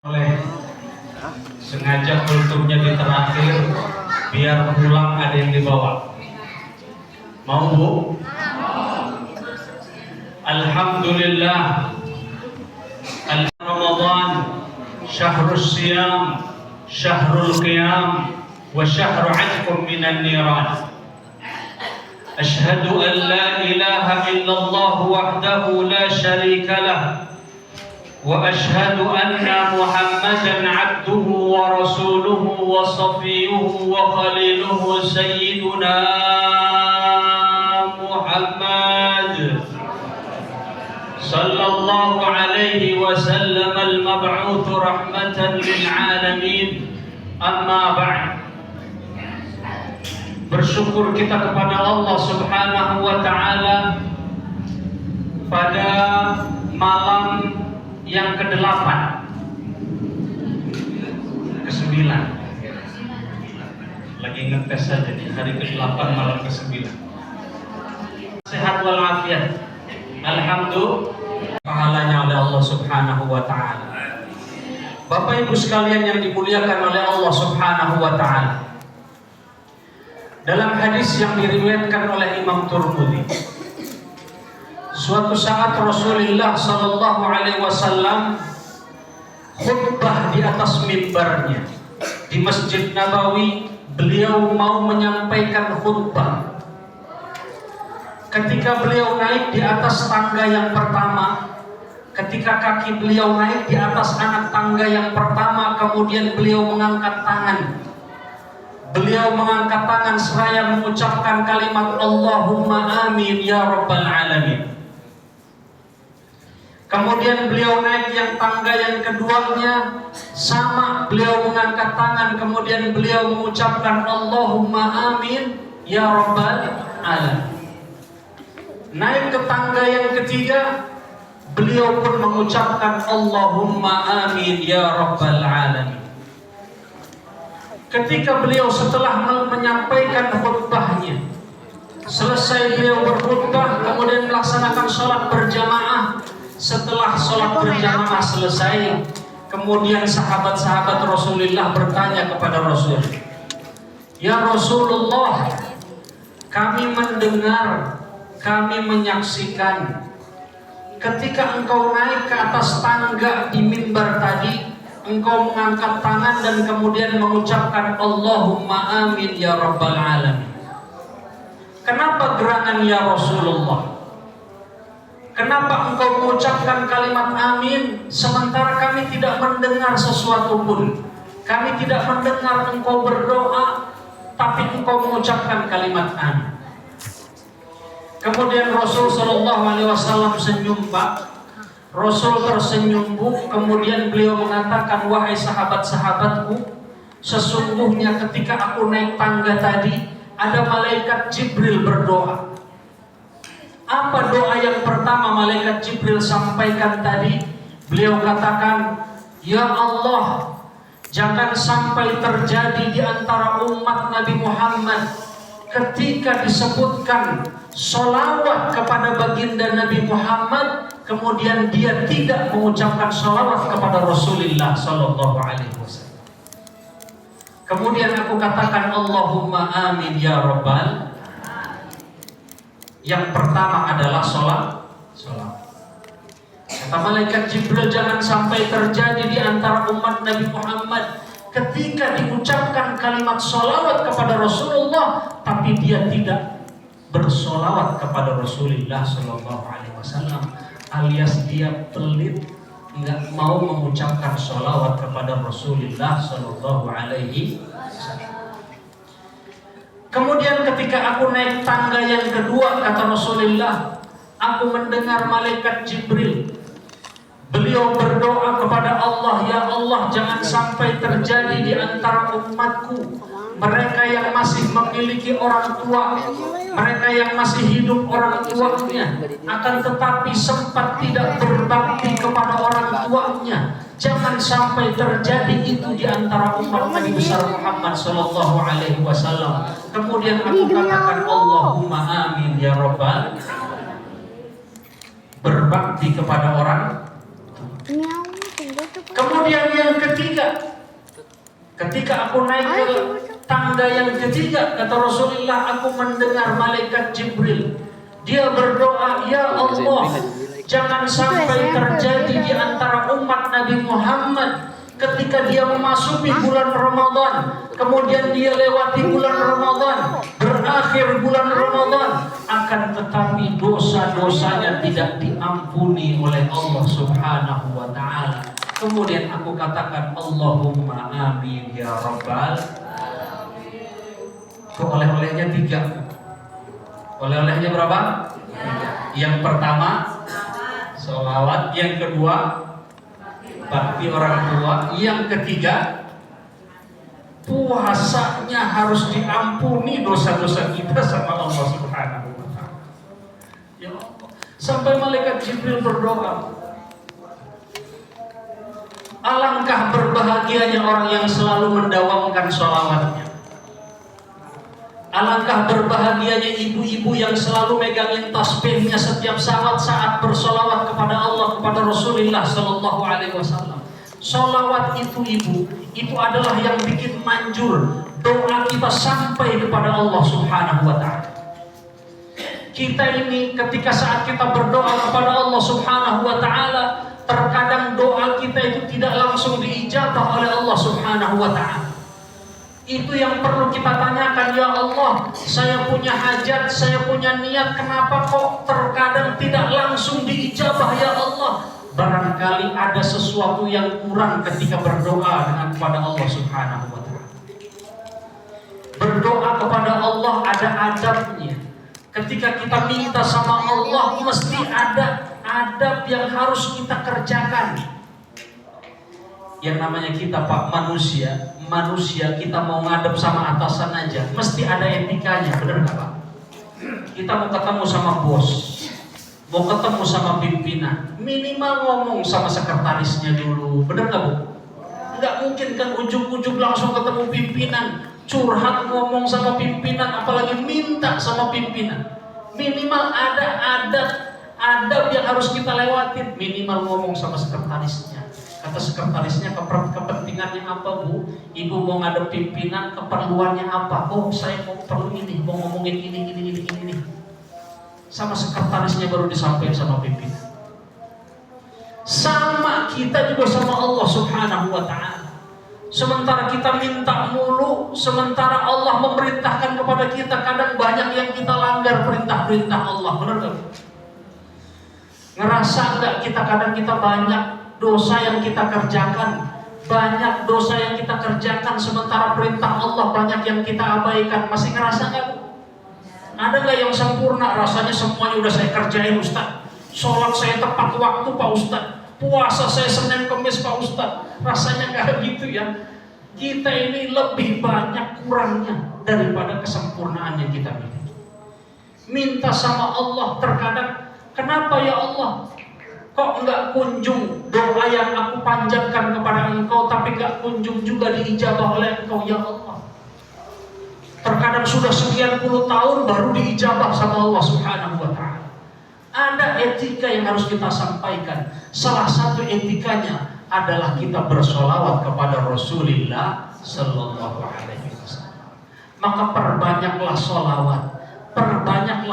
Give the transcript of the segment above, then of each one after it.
oleh sengaja kulturnya di terakhir biar pulang ada yang dibawa. Mau Bu? Alhamdulillah. Ramadan syahrus siyam, syahrul qiyam, wa syahru 'atqum minan niran. Asyhadu an la ilaha illallah wahdahu la syarika lah. وأشهد أن محمدًا عبده ورسوله وصفيه وخليله سيدنا محمد صلى الله عليه وسلم المبعوث رحمة للعالمين. أما بعد, bersyukur kita kepada Allah Subhanahu wa Ta'ala pada malam yang ke-8, ke-9, lagi ngetes saja di hari ke-8 malam ke-9. Sehat walafiat, alhamdulillah, pahalanya oleh Allah Subhanahu wa Ta'ala. Bapak Ibu sekalian yang dimuliakan oleh Allah Subhanahu wa Ta'ala, dalam hadis yang diriwayatkan oleh Imam Tirmidzi, suatu saat Rasulullah Sallallahu Alaihi Wasallam khutbah di atas mimbarnya di Masjid Nabawi. Beliau mau menyampaikan khutbah. Ketika beliau naik di atas tangga yang pertama, ketika kaki beliau naik di atas anak tangga yang pertama, kemudian beliau mengangkat tangan. Beliau mengangkat tangan seraya mengucapkan kalimat Allahumma amin ya rabbal alamin. Kemudian beliau naik yang tangga yang keduanya, sama beliau mengangkat tangan, kemudian beliau mengucapkan Allahumma amin ya rabbal alamin. Naik ke tangga yang ketiga, beliau pun mengucapkan Allahumma amin ya rabbal alamin. Ketika beliau setelah menyampaikan khutbahnya, selesai beliau berkhutbah, kemudian melaksanakan sholat berjamaah. Setelah sholat berjamaah selesai, kemudian sahabat-sahabat Rasulullah bertanya kepada Rasul, "Ya Rasulullah, kami mendengar, kami menyaksikan ketika engkau naik ke atas tangga di mimbar tadi, engkau mengangkat tangan dan kemudian mengucapkan Allahumma amin ya rabbal alamin. Kenapa gerangan ya Rasulullah? Kenapa engkau mengucapkan kalimat amin sementara kami tidak mendengar sesuatu pun? Kami tidak mendengar engkau berdoa, tapi engkau mengucapkan kalimat amin." Kemudian Rasul Shallallahu Alaihi Wasallam senyum, Pak. Rasul tersenyum, Bu. Kemudian beliau mengatakan, "Wahai sahabat-sahabatku, sesungguhnya ketika aku naik tangga tadi, ada malaikat Jibril berdoa." Apa doa yang pertama malaikat Jibril sampaikan tadi? Beliau katakan, "Ya Allah, jangan sampai terjadi di antara umat Nabi Muhammad ketika disebutkan sholawat kepada baginda Nabi Muhammad, kemudian dia tidak mengucapkan sholawat kepada Rasulullah Sallallahu Alaihi Wasallam." Kemudian aku katakan Allahumma amin ya rabbal. Yang pertama adalah sholat. Kata malaikat Jibril, jangan sampai terjadi di antara umat Nabi Muhammad ketika diucapkan kalimat sholawat kepada Rasulullah, tapi dia tidak bersolawat kepada Rasulullah Sallallahu Alaihi Wasallam, alias dia pelit, nggak mau mengucapkan sholawat kepada Rasulullah Sallallahu Alaihi Wasallam. Kemudian ketika aku naik tangga yang kedua, kata Rasulullah, aku mendengar malaikat Jibril. Beliau berdoa kepada Allah, "Ya Allah, jangan sampai terjadi di antara umatku mereka yang masih memiliki orang tua, mereka yang masih hidup orang tuanya, akan tetapi sempat tidak berbakti kepada orang tuanya. Jangan sampai terjadi itu di antara umat Nabi besar Muhammad Sallallahu Alaihi Wasallam." Kemudian aku katakan Allahumma amin ya rabbal. Berbakti kepada orang Kemudian yang ketiga, ketika aku naik ke tangga yang ketiga, kata Rasulullah, aku mendengar malaikat Jibril. Dia berdoa, ya Allah, jangan sampai terjadi di antara umat Nabi Muhammad ketika dia memasuki bulan Ramadan, kemudian dia lewati bulan Ramadan, berakhir bulan Ramadan, akan tetapi dosa-dosanya tidak diampuni oleh Allah Subhanahu wa Ta'ala. Kemudian aku katakan, Allahumma amin ya Rabbal. Itu oleh-olehnya 3. Oleh-olehnya berapa? Yang pertama sholawat, yang kedua bakti orang tua, yang ketiga puasanya harus diampuni dosa-dosa kita sama Allah Subhanahu wa Ta'ala. Ya Allah, sampai malaikat Jibril berdoa, alangkah berbahagianya orang yang selalu mendawamkan sholawatnya. Alangkah berbahagianya ibu-ibu yang selalu megangin tasbihnya setiap saat bersolawat kepada Allah, kepada Rasulullah Sallallahu Alaihi Wasallam. Solawat itu ibu, itu adalah yang bikin manjur doa kita sampai kepada Allah Subhanahu Wa Taala. Kita ini ketika saat kita berdoa kepada Allah Subhanahu Wa Taala, terkadang doa kita itu tidak langsung diijabah oleh Allah Subhanahu Wa Taala. Itu yang perlu kita tanyakan, ya Allah, saya punya hajat, saya punya niat, kenapa kok terkadang tidak langsung diijabah ya Allah? Barangkali ada sesuatu yang kurang ketika berdoa dengan kepada Allah Subhanahu wa Ta'ala. Berdoa kepada Allah ada adabnya. Ketika kita minta sama Allah, mesti ada adab yang harus kita kerjakan. Yang namanya kita Pak manusia kita mau ngadep sama atasan aja mesti ada etikanya, benar nggak Pak? Kita mau ketemu sama bos, mau ketemu sama pimpinan, minimal ngomong sama sekretarisnya dulu, benar nggak Bu? Nggak mungkin kan ujung-ujung langsung ketemu pimpinan, curhat ngomong sama pimpinan, apalagi minta sama pimpinan. Minimal ada adab yang harus kita lewatin, minimal ngomong sama sekretarisnya. Kata sekretarisnya, kepentingannya apa Bu? Ibu mau ngadep pimpinan, keperluannya apa? Oh saya mau perlu ini, mau ngomongin ini. Sama sekretarisnya baru disampaikan sama pimpinan. Sama kita juga sama Allah Subhanahu wa Ta'ala. Sementara kita minta mulu, sementara Allah memerintahkan kepada kita, kadang banyak yang kita langgar perintah-perintah Allah. Benar gak? Ngerasa enggak kita kadang kita banyak dosa yang kita kerjakan, banyak dosa yang kita kerjakan, sementara perintah Allah banyak yang kita abaikan. Masih ngerasa nggak Bu? Ada nggak yang sempurna? Rasanya semuanya udah saya kerjain Ustaz. Sholat saya tepat waktu Pak Ustaz. Puasa saya Senin Kamis Pak Ustaz. Rasanya nggak gitu ya. Kita ini lebih banyak kurangnya daripada kesempurnaan yang kita miliki. Minta sama Allah terkadang, kenapa ya Allah? Kok enggak kunjung doa yang aku panjatkan kepada Engkau, tapi enggak kunjung juga diijabah oleh Engkau ya Allah. Terkadang sudah sekian puluh tahun baru diijabah sama Allah Subhanahu wa Ta'ala. Ada etika yang harus kita sampaikan. Salah satu etikanya adalah kita bersolawat kepada Rasulullah Sallallahu Alaihi Wasallam. Maka perbanyaklah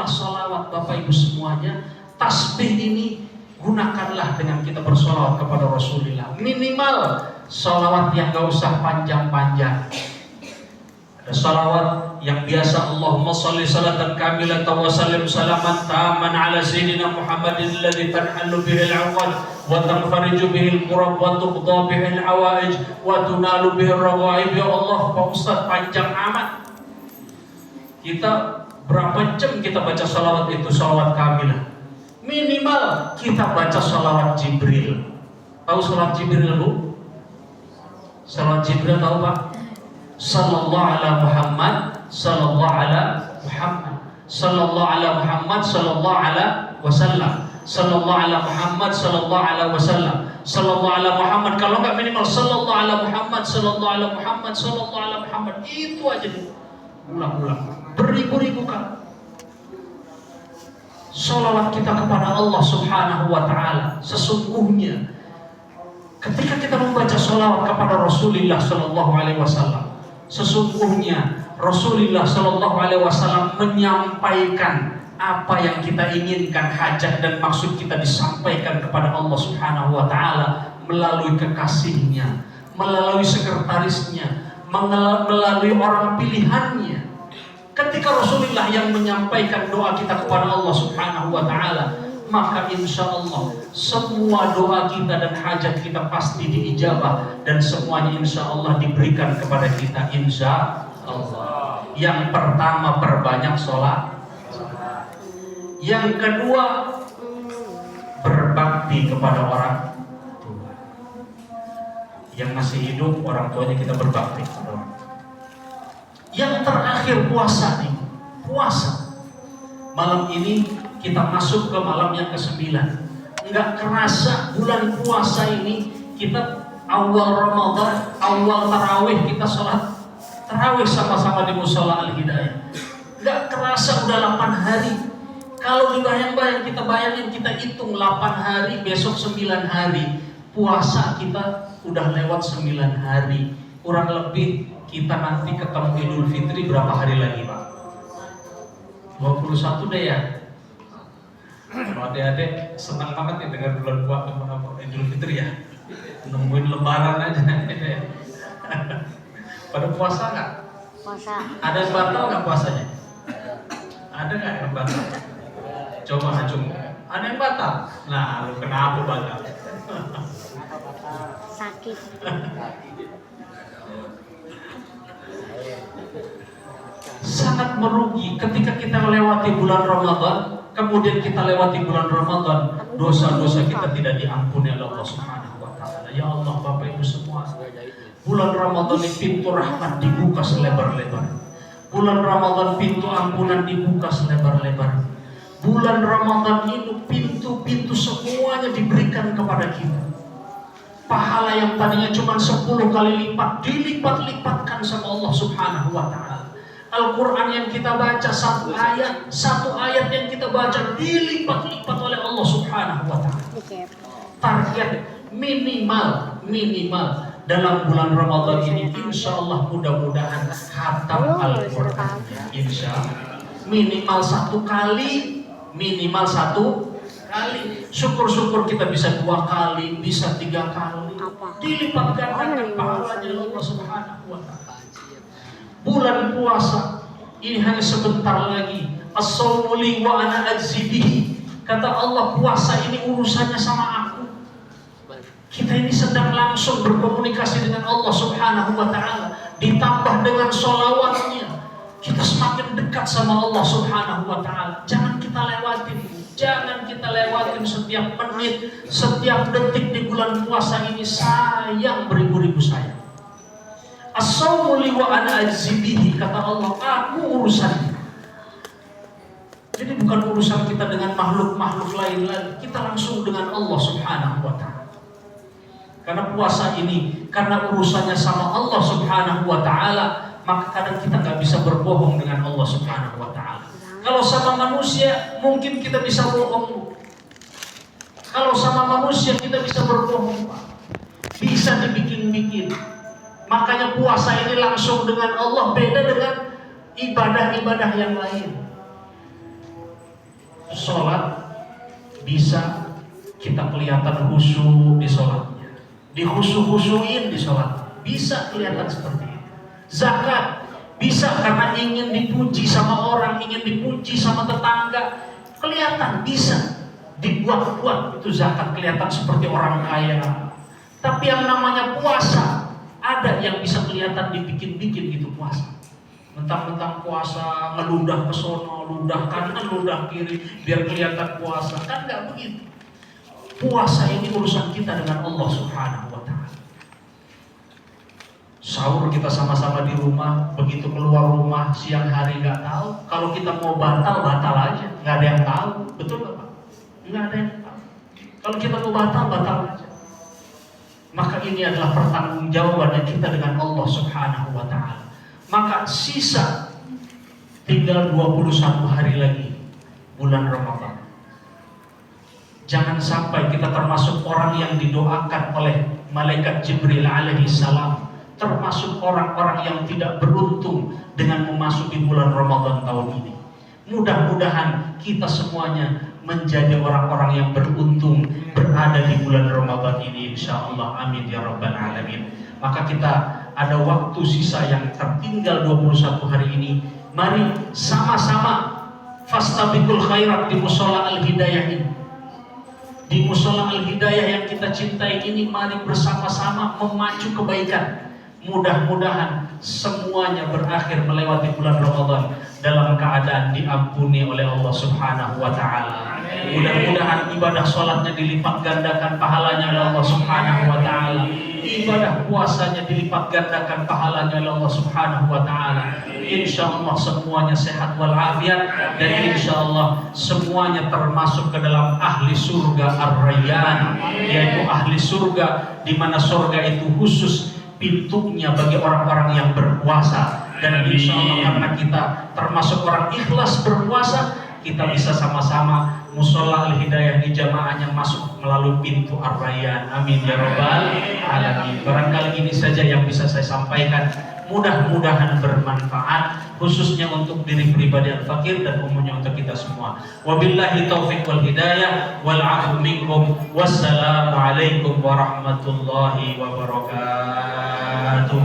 solawat Bapak Ibu semuanya. Tasbih ini gunakanlah dengan kita bersolawat kepada Rasulullah. Minimal solawat yang gak usah panjang-panjang. Ada solawat yang biasa, Allahumma salli salatan kamilatan wa sallim salaman taman ala sayyidina Muhammadin alladhi tanhallu bihil awal wa tanfariju bihil kurab wa tuqda bihil hawaij wa tunalu bihil rawaib. Ya Allah Pak Ustaz, panjang amat. Kita berapa jam kita baca solawat itu, solawat kamilah? Minimal kita baca salawat Jibril. Tahu salawat Jibril Bu? Salawat Jibril tahu Pak? Sallallahu ala Muhammad, sallallahu ala Muhammad, sallallahu ala Muhammad, sallallahu ala wasallam, sallallahu ala Muhammad, sallallahu ala wasallam, sallallahu ala Muhammad. Kalau enggak minimal sallallahu ala Muhammad, sallallahu ala Muhammad, sallallahu ala Muhammad. Itu aja dulu. Ulang-ulang. Beribu-ribu kali. Salawat kita kepada Allah Subhanahu wa Ta'ala, sesungguhnya Ketika kita membaca sholawat kepada Rasulullah Sallallahu Alaihi Wasallam, sesungguhnya Rasulullah Sallallahu Alaihi Wasallam menyampaikan apa yang kita inginkan, hajat dan maksud kita disampaikan kepada Allah Subhanahu Wa Taala melalui kekasihnya, melalui sekretarisnya, melalui orang pilihannya. Ketika Rasulullah yang menyampaikan doa kita kepada Allah Subhanahu Wa Taala, maka insya Allah semua doa kita dan hajat kita pasti diijabah dan semuanya insya Allah diberikan kepada kita insya Allah. Yang pertama, perbanyak sholat. Yang kedua, berbakti kepada orang tua. Yang masih hidup, orang tuanya kita berbakti kepada orang. Yang terakhir, puasa nih. Puasa. Malam ini kita masuk ke malam yang ke-9. Enggak kerasa bulan puasa ini kita awal Ramadan, awal tarawih kita sholat tarawih sama-sama di Mushola Al-Hidayah. Enggak kerasa udah 8 hari. Kalau dibayang-bayang, kita bayangin, kita hitung 8 hari, besok 9 hari. Puasa kita udah lewat 9 hari. Kurang lebih kita nanti ketemu Idul Fitri berapa hari lagi, Pak? 21 deh ya. Kalau adik-adik senang banget ya dengar bulan puasa Idul Fitri ya, nungguin Lebaran aja. Pada puasa nggak? Puasa. Ada yang batal nggak puasanya? Ada nggak yang batal? Coba acung. Ada yang batal? Nah, lu kenapa batal? Sakit. Sangat merugi ketika kita melewati bulan Ramadan. Kemudian kita lewati bulan Ramadan, dosa-dosa kita tidak diampuni oleh Allah Subhanahu Wa Taala. Ya Allah, Bapak Ibu semua, bulan Ramadan ini pintu rahmat dibuka selebar-lebar. Bulan Ramadan pintu ampunan dibuka selebar-lebar. Bulan Ramadan ini pintu-pintu semuanya diberikan kepada kita. Pahala yang tadinya cuma 10 kali lipat dilipat-lipatkan sama Allah Subhanahu Wa Taala. Al-Quran yang kita baca satu ayat yang kita baca dilipat-lipat oleh Allah Subhanahu Wa Taala. Target minimal dalam bulan Ramadan ini, insya Allah mudah-mudahan khatam Al-Quran. Insya Allah minimal satu kali. Syukur-syukur kita bisa 2 kali, bisa 3 kali. Dilipat gandakan pahalanya Allah Subhanahu Wa Taala. Bulan puasa ini hanya sebentar lagi. As-shawmu li wa ana ajzi bihi. Kata Allah, puasa ini urusannya sama aku. Kita ini sedang langsung berkomunikasi dengan Allah Subhanahu Wa Taala. Ditambah dengan sholawatnya, kita semakin dekat sama Allah Subhanahu Wa Taala. Jangan kita lewatin setiap menit, setiap detik di bulan puasa ini. Sayang, beribu-ribu sayang. As-shawmu li wa ana ajzi bihi, kata Allah, aku urusannya. Jadi bukan urusan kita dengan makhluk-makhluk lain lagi, kita langsung dengan Allah Subhanahu Wa Taala. Karena puasa ini, karena urusannya sama Allah Subhanahu Wa Taala, maka kadang kita nggak bisa berbohong dengan Allah Subhanahu Wa Taala. Kalau sama manusia mungkin kita bisa bohong. Kalau sama manusia kita bisa berbohong, bisa dibikin-bikin. Makanya puasa ini langsung dengan Allah, beda dengan ibadah-ibadah yang lain. Sholat bisa kita kelihatan khusyuk di sholatnya, dikhusyuk-khusyuin di sholat, bisa kelihatan seperti itu. Zakat bisa karena ingin dipuji sama orang, ingin dipuji sama tetangga, kelihatan bisa dibuat-buat itu zakat, kelihatan seperti orang kaya. Tapi yang namanya puasa, ada yang bisa kelihatan dibikin-bikin gitu puasa. Mentang-mentang puasa, ngeludah ke sono, ludah kanan, ludah kiri, biar kelihatan puasa. Kan nggak begitu. Puasa ini urusan kita dengan Allah Subhanahu Wa Taala. Sahur kita sama-sama di rumah, begitu keluar rumah siang hari nggak tahu. Kalau kita mau batal aja, nggak ada yang tahu. Betul nggak Pak? Nggak ada yang tahu. Kalau kita mau batal aja. Maka ini adalah pertanggungjawaban kita dengan Allah Subhanahu Wa Taala. Maka sisa tinggal 21 hari lagi bulan Ramadan. Jangan sampai kita termasuk orang yang didoakan oleh malaikat Jibril alaihi salam, termasuk orang-orang yang tidak beruntung dengan memasuki bulan Ramadan tahun ini. Mudah-mudahan kita semuanya menjadi orang-orang yang beruntung berada di bulan Ramadan ini, insyaallah. Amin ya rabbal alamin. Maka kita ada waktu sisa yang tertinggal 21 hari ini. Mari sama-sama fastabiqul khairat di Mushola Al-Hidayah ini. Di Mushola Al-Hidayah yang kita cintai ini, mari bersama-sama memacu kebaikan. Mudah-mudahan semuanya berakhir melewati bulan Ramadan dalam keadaan diampuni oleh Allah Subhanahu wa taala. Mudah-mudahan ibadah sholatnya dilipat gandakan pahalanya oleh Allah Subhanahu wa taala. Ibadah puasanya dilipat gandakan pahalanya oleh Allah Subhanahu wa taala. Insyaallah semuanya sehat walafiat, dan insyaallah semuanya termasuk ke dalam ahli surga Ar-Rayyan, yaitu ahli surga di mana surga itu khusus pintunya bagi orang-orang yang berpuasa. Dan insyaallah karena kita termasuk orang ikhlas berpuasa, kita bisa sama-sama Mushola Al-Hidayah di jamaahnya masuk melalui pintu Ar-Rayyan. Amin ya rabbal alamin. Barangkali ini saja yang bisa saya sampaikan. Mudah-mudahan bermanfaat, khususnya untuk diri pribadi al-fakir dan umumnya untuk kita semua. Wabillahi taufiq wal hidayah wal afu minkum. Wassalamualaikum warahmatullahi wabarakatuh.